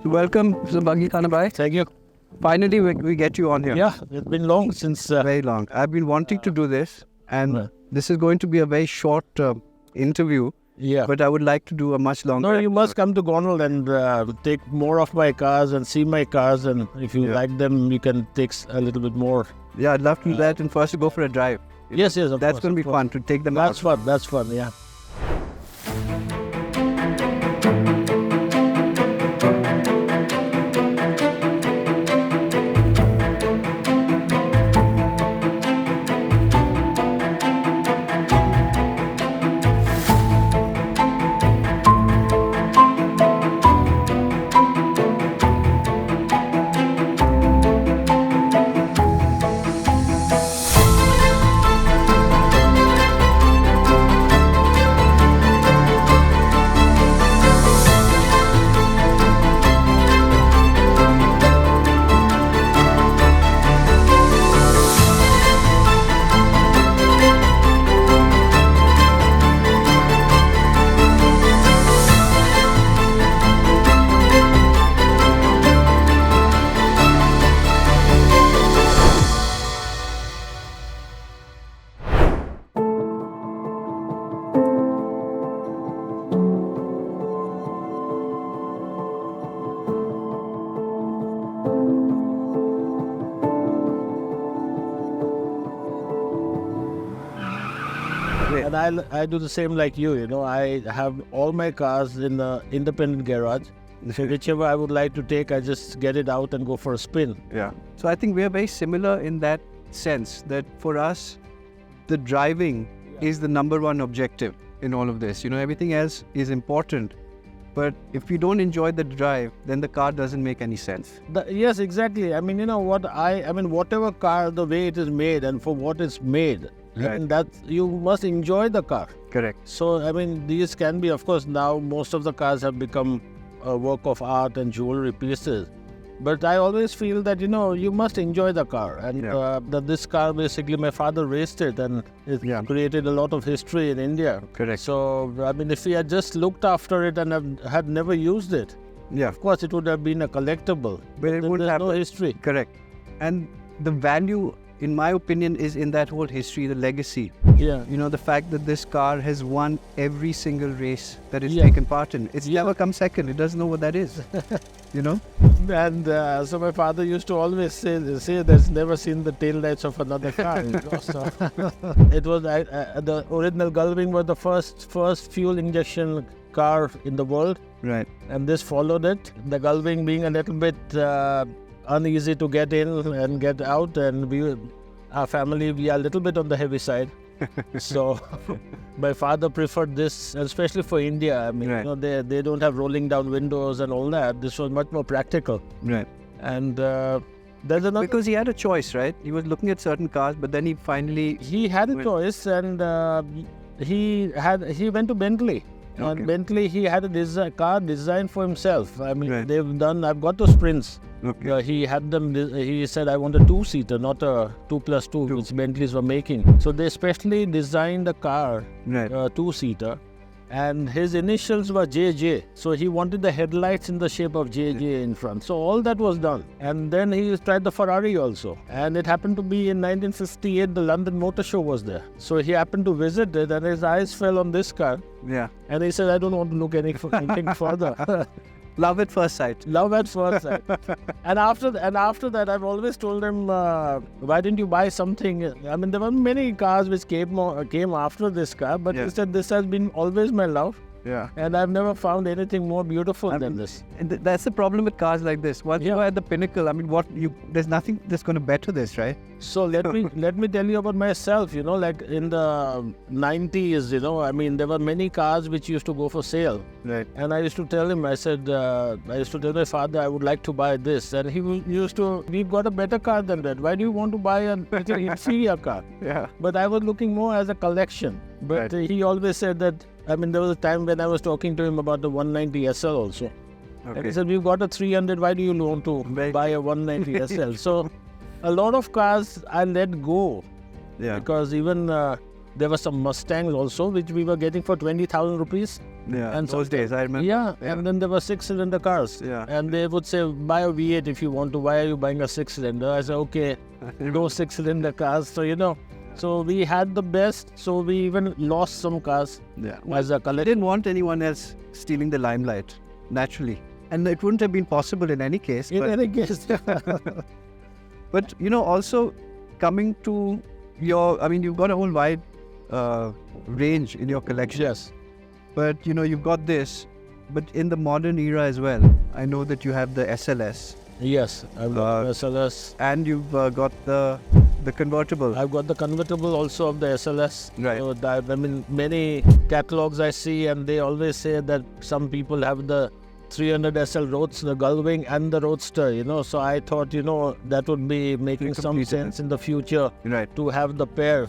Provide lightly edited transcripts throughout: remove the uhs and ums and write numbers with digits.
Welcome, Mr. Buggy Khanabhai. Thank you. Finally, we get you on here. Yeah, it's been long since... Very long. I've been wanting to do this, and this is going to be a very short interview. Yeah. But I would like to do a much longer. No, you must come to Gonal and take more of my cars and see my cars, and if you like them, you can take a little bit more. Yeah, I'd love to do that, and first to go for a drive. Yes, of That's course, going to be fun to take them out. That's fun, yeah. And I do the same like you, I have all my cars in the independent garage. So whichever I would like to take, I just get it out and go for a spin. Yeah. So I think we are very similar in that sense that for us, the driving is the number one objective in all of this. Everything else is important. But if you don't enjoy the drive, then the car doesn't make any sense. Yes, exactly. I mean, whatever car, the way it is made and for what it's made, and that you must enjoy the car. Correct. So, these can be, of course, now most of the cars have become a work of art and jewelry pieces. But I always feel that, you must enjoy the car. And that this car, basically, my father raced it and it created a lot of history in India. Correct. So, if he had just looked after it and had never used it, of course, it would have been a collectible. But it would have no history. Correct. And the value, in my opinion, is in that whole history, the legacy. Yeah. The fact that this car has won every single race that it's taken part in. It's never come second. It doesn't know what that is. And so my father used to always say there's never seen the tail lights of another car. So it was the original Gullwing was the first fuel injection car in the world. Right. And this followed it. The Gullwing being a little bit uneasy to get in and get out, and our family, we are a little bit on the heavy side. So my father preferred this, especially for India. They don't have rolling down windows and all that. This was much more practical. Right. And there's another... Because he had a choice, right? He was looking at certain cars, but then he had a choice, and he went to Bentley. Okay. And Bentley, he had a car designed for himself. I've got those prints. Okay. He had them, he said, I want a two-seater, not a 2+2, which Bentleys were making. So they specially designed a car, two-seater, and his initials were JJ. So he wanted the headlights in the shape of JJ in front. So all that was done. And then he tried the Ferrari also. And it happened to be in 1958, the London Motor Show was there. So he happened to visit it, and his eyes fell on this car. Yeah. And he said, I don't want to look anything further. Love at first sight. Love at first sight. And after that, I've always told him, why didn't you buy something? There were many cars which came after this car, but he said, this has been always my love. Yeah. And I've never found anything more beautiful than this. And that's the problem with cars like this. Once you're at the pinnacle, there's nothing that's going to better this, right? So let me tell you about myself. Like in the 90s, there were many cars which used to go for sale. Right. And I used to tell him, I used to tell my father I would like to buy this, and he used to, we've got a better car than that. Why do you want to buy an inferior car? Yeah. But I was looking more as a collection. But he always said that. There was a time when I was talking to him about the 190 SL also. Okay. And he said, we've got a 300, why do you want to buy a 190 SL? So a lot of cars I let go. Yeah. Because even there were some Mustangs also, which we were getting for 20,000 rupees. Yeah, And those days, I remember. Yeah, and then there were 6-cylinder cars. Yeah. And they would say, buy a V8 if you want to. Why are you buying a 6-cylinder? I said, okay, no 6-cylinder cars. So, so we had the best. So we even lost some cars as a I collection. didn't want anyone else stealing the limelight, naturally. And it wouldn't have been possible in any case. In any case. But, also coming to you've got a whole wide range in your collection. Yes. But, you've got this. But in the modern era as well, I know that you have the SLS. Yes, I've got SLS. And you've got the convertible. I've got the convertible also of the SLS. Right. So many catalogs I see, and they always say that some people have the 300 SL Roadster, the Gullwing, and the Roadster. So I thought, that would be making some sense in the future to have the pair.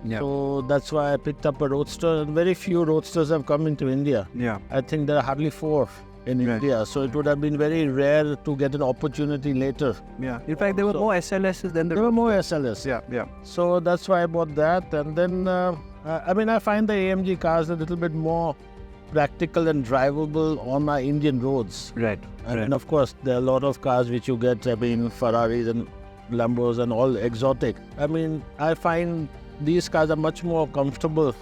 Yeah. So that's why I picked up a Roadster. Very few Roadsters have come into India. Yeah. I think there are hardly 4 in India. So it would have been very rare to get an opportunity later. Yeah. In fact, there were more SLSs than there were more SLS. Yeah. So that's why I bought that. And then, I find the AMG cars a little bit more practical and drivable on our Indian roads. Right. And of course, there are a lot of cars which you get, Ferraris and Lambos and all exotic. I find these cars are much more comfortable.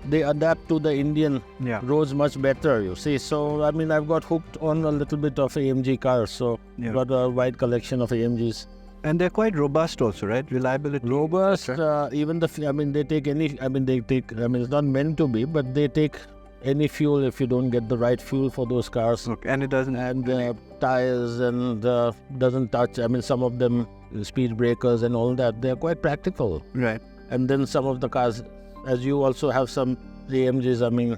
They adapt to the Indian roads much better, you see. So, I've got hooked on a little bit of AMG cars. So, got a wide collection of AMGs. And they're quite robust also, right? Reliability. Robust, even they take it's not meant to be, but they take any fuel if you don't get the right fuel for those cars. Okay. And it doesn't. And tires and doesn't touch. Some of them, speed breakers and all that, they're quite practical. Right. And then some of the cars, as you also have some AMGs,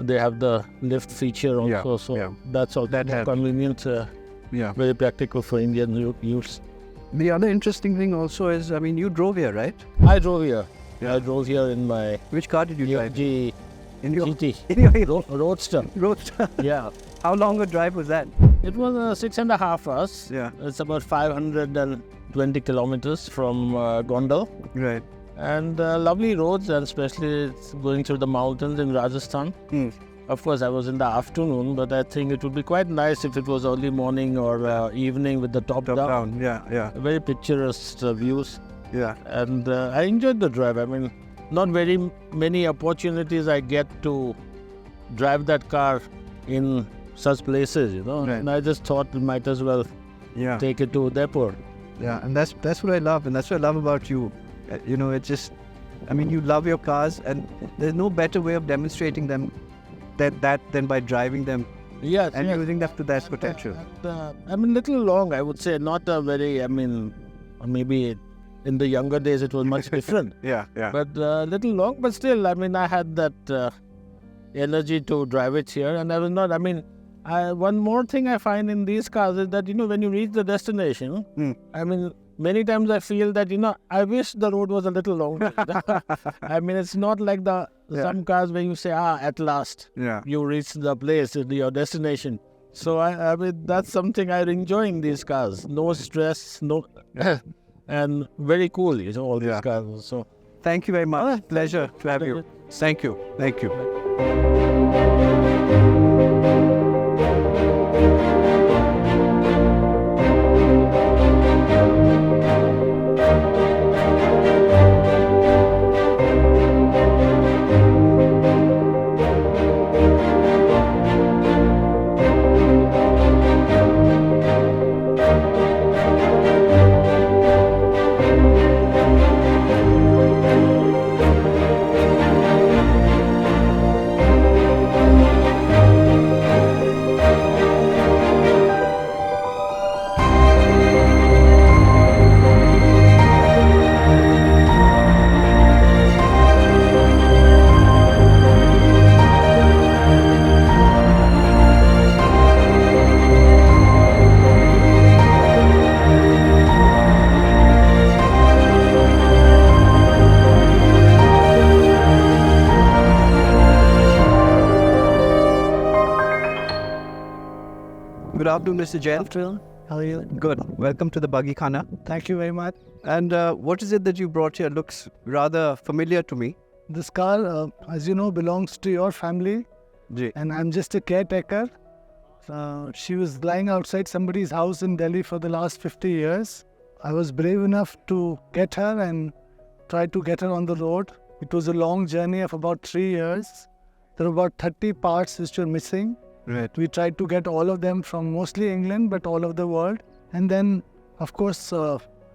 they have the lift feature also. So that's also convenient. Very practical for Indian use. The other interesting thing also is, you drove here, right? I drove here. Yeah. I drove here in my... Which car did you drive? In your GT. In your Roadster. Roadster. Yeah. How long a drive was that? It was 6.5 hours. Yeah. It's about 520 kilometers from Gondal. Right. And lovely roads, and especially it's going through the mountains in Rajasthan. Of course, I was in the afternoon, but I think it would be quite nice if it was early morning or evening with the top down. Yeah. Very picturesque views. Yeah. And I enjoyed the drive. Not very many opportunities I get to drive that car in such places, Right. And I just thought we might as well take it to Udaipur. Yeah, and that's what I love, and that's what I love about you. It's just, you love your cars, and there's no better way of demonstrating them than by driving them and using them to their potential. Little long, I would say, not a very, maybe in the younger days it was much different. Yeah. But little long, but still, I had that energy to drive it here, and I was not, one more thing I find in these cars is that, when you reach the destination, many times I feel that, I wish the road was a little longer. It's not like some cars where you say, at last, you reached the place, your destination. So, that's something I enjoy in these cars. No stress, and very cool, all these cars. So, thank you very much. Pleasure to have you. Thank you. Good afternoon, Mr. Jain. Afternoon. How are you? Good. Welcome to the Buggy Khana. Thank you very much. And what is it that you brought here? Looks rather familiar to me. This car, as you know, belongs to your family. Ji. and I'm just a caretaker. She was lying outside somebody's house in Delhi for the last 50 years. I was brave enough to get her and try to get her on the road. It was a long journey of about 3 years. There were about 30 parts which were missing. Right. We tried to get all of them from mostly England, but all of the world. And then, of course,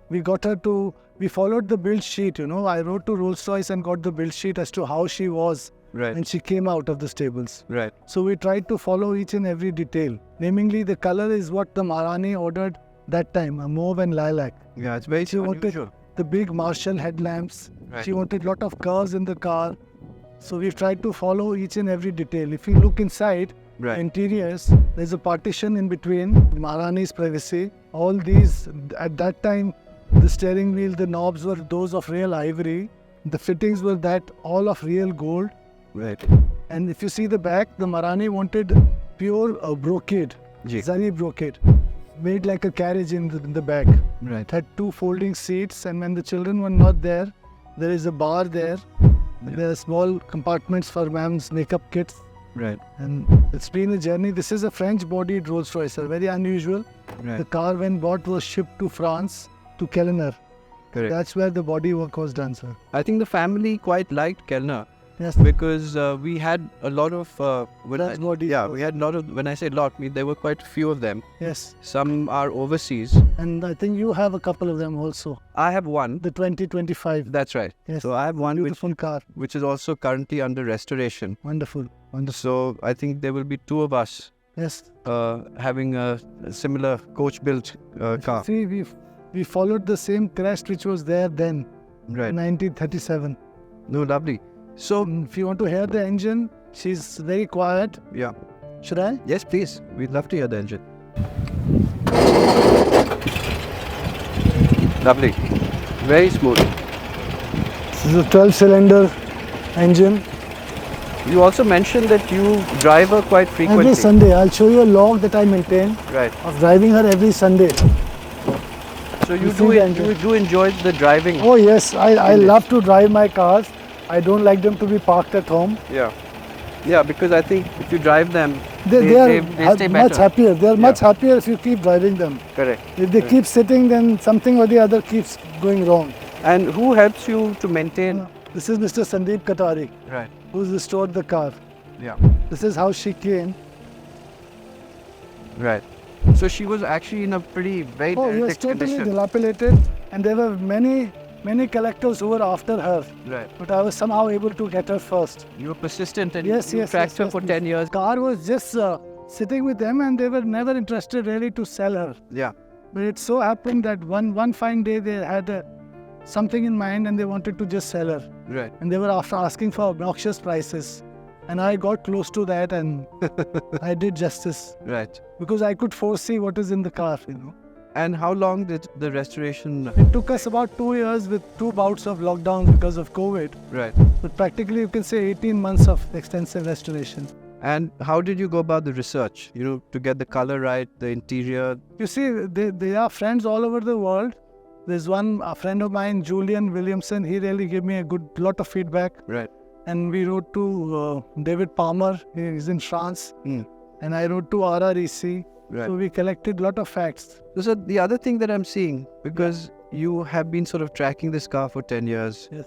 we got her to, we followed the build sheet, I wrote to Rolls-Royce and got the build sheet as to how she was Right. when she came out of the stables. Right. So we tried to follow each and every detail. Namely, the color is what the Maharani ordered that time, a mauve and lilac. Yeah, it's very She wanted unusual. the big Marshall headlamps. Right. She wanted lot of curves in the car. So we tried to follow each and every detail. If you look inside, Right. interiors, there's a partition in between, Maharani's privacy. All these, at that time, the steering wheel, the knobs were those of real ivory. The fittings were that all of real gold. Right. And if you see the back, the Maharani wanted pure brocade, Ji. zari brocade, made like a carriage in the back. Right. It had 2 folding seats, and when the children were not there, there is a bar there. Yeah. There are small compartments for ma'am's makeup kits. Right. And it's been a journey. This is a French-bodied Rolls-Royce, very unusual. The Right. car, when bought, was shipped to France, to Kellner. Correct. That's where the body work was done, sir. I think the family quite liked Kellner Yes. because we had a lot of. French bodies. Yeah, we had a lot of. When I say lot, there were quite a few of them. Yes. Some are overseas. And I think you have a couple of them also. I have one. The 2025. That's right. Yes. So I have one Beautiful car. which is also currently under restoration. Wonderful. Wonderful. So I think there will be 2 of us Yes. having a similar coach-built car. See, we followed the same crest which was there then, Right. 1937. No, lovely. So If you want to hear the engine, she's very quiet. yeah. Should I? Yes, please. We'd love to hear the engine. Lovely. Very smooth. This is a 12-cylinder engine. You also mentioned that you drive her quite frequently. Every Sunday, I'll show you a log that I maintain Right. of driving her every Sunday. So You see the engine. you do enjoy the driving. Oh yes, I Yes. love to drive my cars. I don't like them to be parked at home. Yeah. Yeah, because I think if you drive them, They are stay much better. happier. They are much Yeah. happier if you keep driving them. Correct. If they keep sitting, then something or the other keeps going wrong. And who helps you to maintain? This is Mr. Sandeep Katari, Right. who's restored the car. Yeah. This is how she came. Right. So she was actually in a very Oh, yes, derelict totally condition. dilapidated. And there were many collectors who were after her. Right. But I was somehow able to get her first. You were persistent and Yes, you yes, tracked yes, her yes, for yes. 10 years. Car was just sitting with them, and they were never interested really to sell her. Yeah. But it so happened that one fine day they had something in mind and they wanted to just sell her. Right. And they were after asking for obnoxious prices. And I got close to that and I did justice. Right. Because I could foresee what is in the car, And how long did the restoration? It took us about 2 years with 2 bouts of lockdown because of COVID. Right. But practically you can say 18 months of extensive restoration. And how did you go about the research? To get the color right, the interior. You see, they are friends all over the world. There's a friend of mine, Julian Williamson. He really gave me a lot of feedback. Right. And we wrote to David Palmer. He's in France. Mm. And I wrote to RREC. Right. So we collected a lot of facts. So the other thing that I'm seeing, because you have been sort of tracking this car for 10 years. Yes.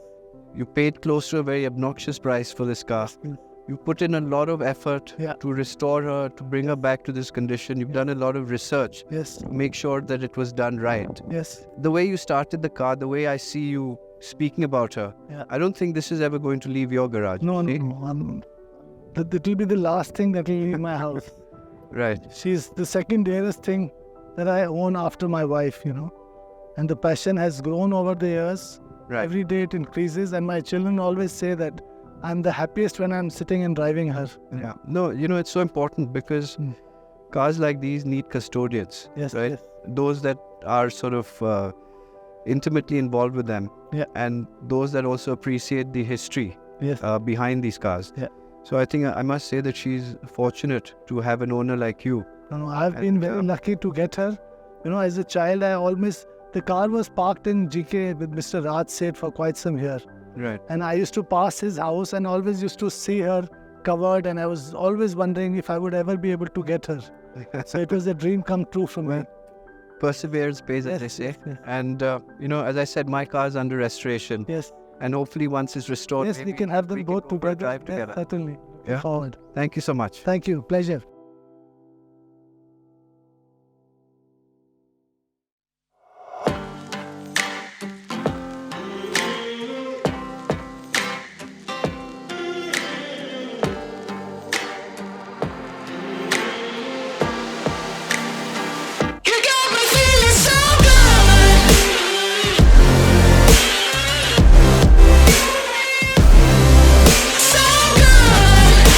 You paid close to a very obnoxious price for this car. Yes. You put in a lot of effort Yeah. to restore her, to bring her back to this condition. You've done a lot of research Yes. to make sure that it was done right. Yes. The way you started the car, the way I see you speaking about her, Yeah. I don't think this is ever going to leave your garage. No, see? no. It will be the last thing that will leave my house. Right. She's the second dearest thing that I own after my wife, And the passion has grown over the years. Right. Every day it increases. And my children always say that I'm the happiest when I'm sitting and driving her. Yeah. No, it's so important because cars like these need custodians. Yes, right? yes. Those that are sort of intimately involved with them. Yeah. And those that also appreciate the history Yes. behind these cars. Yeah. So I think I must say that she's fortunate to have an owner like you. No, I've been very lucky to get her. As a child, the car was parked in GK with Mr. Raj Seth for quite some years. Right. And I used to pass his house and always used to see her covered, and I was always wondering if I would ever be able to get her. So it was a dream come true for me. Perseverance pays, as they say. Yes. And, as I said, my car's under restoration. Yes. And hopefully once it's restored, Yes, we maybe can have them we both go for a together. drive Yes, together. certainly. Looking Yeah. forward. Thank you so much. Thank you. Pleasure. You got me feeling so good. So good.